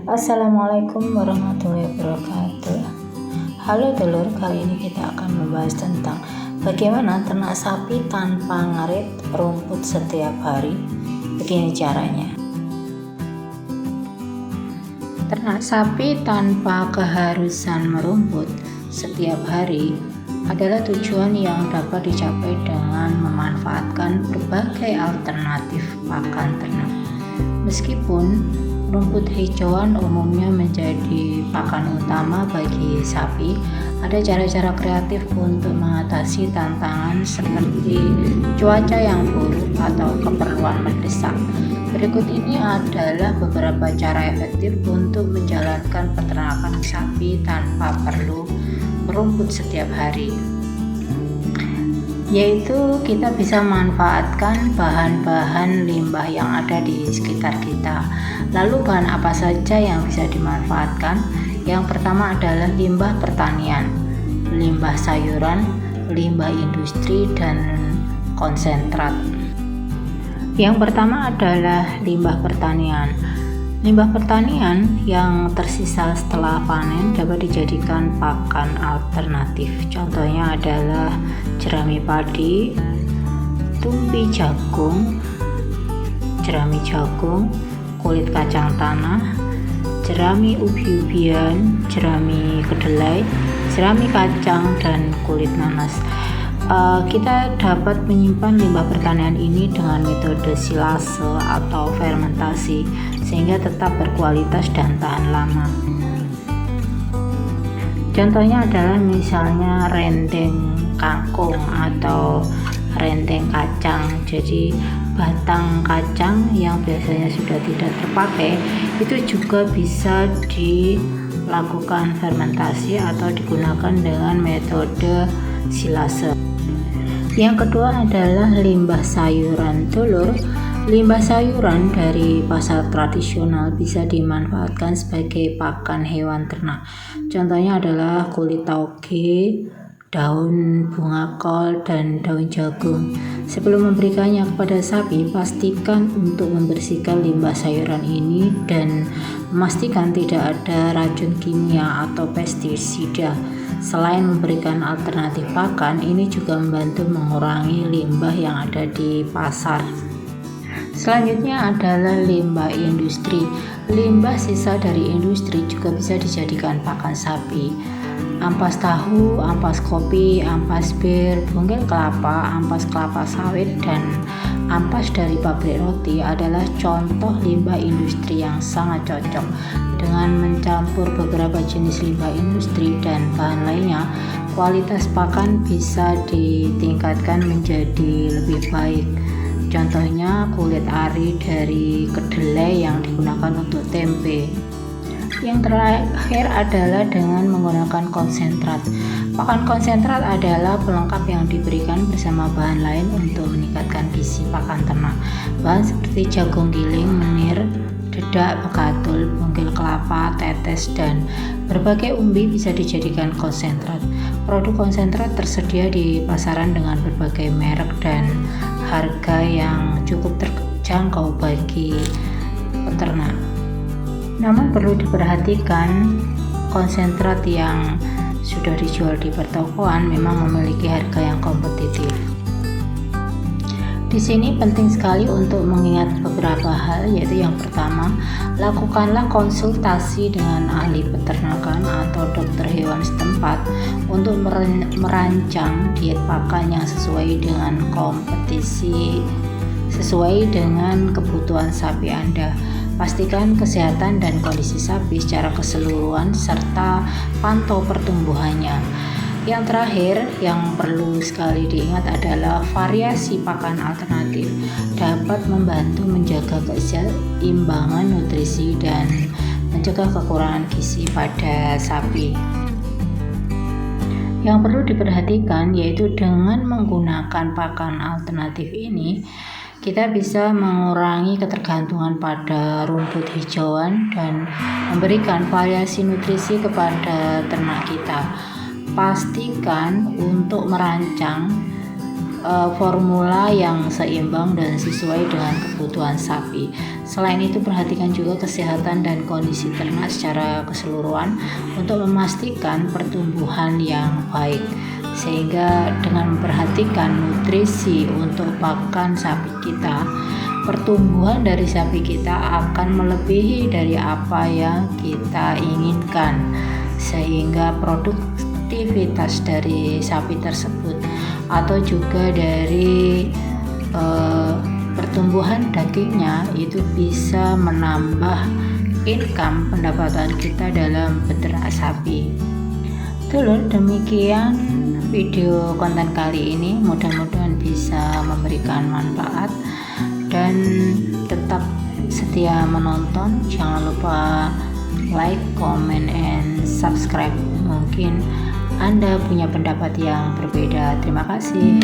Assalamualaikum warahmatullahi wabarakatuh. Halo dulur, kali ini kita akan membahas tentang bagaimana ternak sapi tanpa ngarit rumput setiap hari. Begini caranya. Ternak sapi tanpa keharusan merumput setiap hari adalah tujuan yang dapat dicapai dengan memanfaatkan berbagai alternatif pakan ternak. Meskipun rumput hijauan umumnya menjadi pakan utama bagi sapi, ada cara-cara kreatif untuk mengatasi tantangan seperti cuaca yang buruk atau keperluan mendesak. Berikut ini adalah beberapa cara efektif untuk menjalankan peternakan sapi tanpa perlu merumput setiap hari. Yaitu kita bisa manfaatkan bahan-bahan limbah yang ada di sekitar kita. Lalu bahan apa saja yang bisa dimanfaatkan? Yang pertama adalah limbah pertanian, limbah sayuran, limbah industri, dan konsentrat. Yang pertama adalah limbah pertanian. Limbah pertanian yang tersisa setelah panen dapat dijadikan pakan alternatif. Contohnya adalah jerami padi, tumpi jagung, jerami jagung, kulit kacang tanah, jerami ubi-ubian, jerami kedelai, jerami kacang, dan kulit nanas. Kita dapat menyimpan limbah pertanian ini dengan metode silase atau fermentasi sehingga tetap berkualitas dan tahan lama. Contohnya adalah misalnya rendeng kangkung atau rendeng kacang. Jadi batang kacang yang biasanya sudah tidak terpakai itu juga bisa dilakukan fermentasi atau digunakan dengan metode silase. Yang kedua adalah limbah sayuran. Dulur, limbah sayuran dari pasar tradisional bisa dimanfaatkan sebagai pakan hewan ternak. Contohnya adalah kulit tauge, daun bunga kol, dan daun jagung. Sebelum memberikannya kepada sapi, pastikan untuk membersihkan limbah sayuran ini dan memastikan tidak ada racun kimia atau pestisida. Selain memberikan alternatif pakan, ini juga membantu mengurangi limbah yang ada di pasar. Selanjutnya adalah limbah industri. Limbah sisa dari industri juga bisa dijadikan pakan sapi. Ampas tahu, ampas kopi, ampas bir, bungkel kelapa, ampas kelapa sawit, dan ampas dari pabrik roti adalah contoh limbah industri yang sangat cocok. Dengan mencampur beberapa jenis limbah industri dan bahan lainnya, kualitas pakan bisa ditingkatkan menjadi lebih baik. Contohnya kulit ari dari kedelai yang digunakan untuk tempe. Yang terakhir adalah dengan menggunakan konsentrat. Pakan konsentrat adalah pelengkap yang diberikan bersama bahan lain untuk meningkatkan gizi pakan ternak. Bahan seperti jagung giling, menir, dedak, bekatul, bungkil kelapa, tetes, dan berbagai umbi bisa dijadikan konsentrat. Produk konsentrat tersedia di pasaran dengan berbagai merek dan harga yang cukup terjangkau bagi peternak. Namun perlu diperhatikan, konsentrat yang sudah dijual di pertokoan memang memiliki harga yang kompetitif. Di sini penting sekali untuk mengingat beberapa hal, yaitu yang pertama, lakukanlah konsultasi dengan ahli peternakan atau dokter hewan setempat untuk merancang diet pakan yang sesuai dengan sesuai dengan kebutuhan sapi Anda. Pastikan kesehatan dan kondisi sapi secara keseluruhan serta pantau pertumbuhannya. Yang terakhir yang perlu sekali diingat adalah variasi pakan alternatif dapat membantu menjaga keseimbangan nutrisi dan mencegah kekurangan gizi pada sapi. Yang perlu diperhatikan yaitu dengan menggunakan pakan alternatif ini, kita bisa mengurangi ketergantungan pada rumput hijauan dan memberikan variasi nutrisi kepada ternak kita. Pastikan untuk merancang formula yang seimbang dan sesuai dengan kebutuhan sapi. Selain itu, perhatikan juga kesehatan dan kondisi ternak secara keseluruhan untuk memastikan pertumbuhan yang baik. Sehingga dengan memperhatikan nutrisi untuk pakan sapi kita, pertumbuhan dari sapi kita akan melebihi dari apa yang kita inginkan, sehingga produktivitas dari sapi tersebut atau juga dari pertumbuhan dagingnya itu bisa menambah income pendapatan kita dalam beternak sapi. Dulur, demikian video konten kali ini, mudah-mudahan bisa memberikan manfaat dan tetap setia menonton. Jangan lupa like, comment, and subscribe. Mungkin Anda punya pendapat yang berbeda. Terima kasih.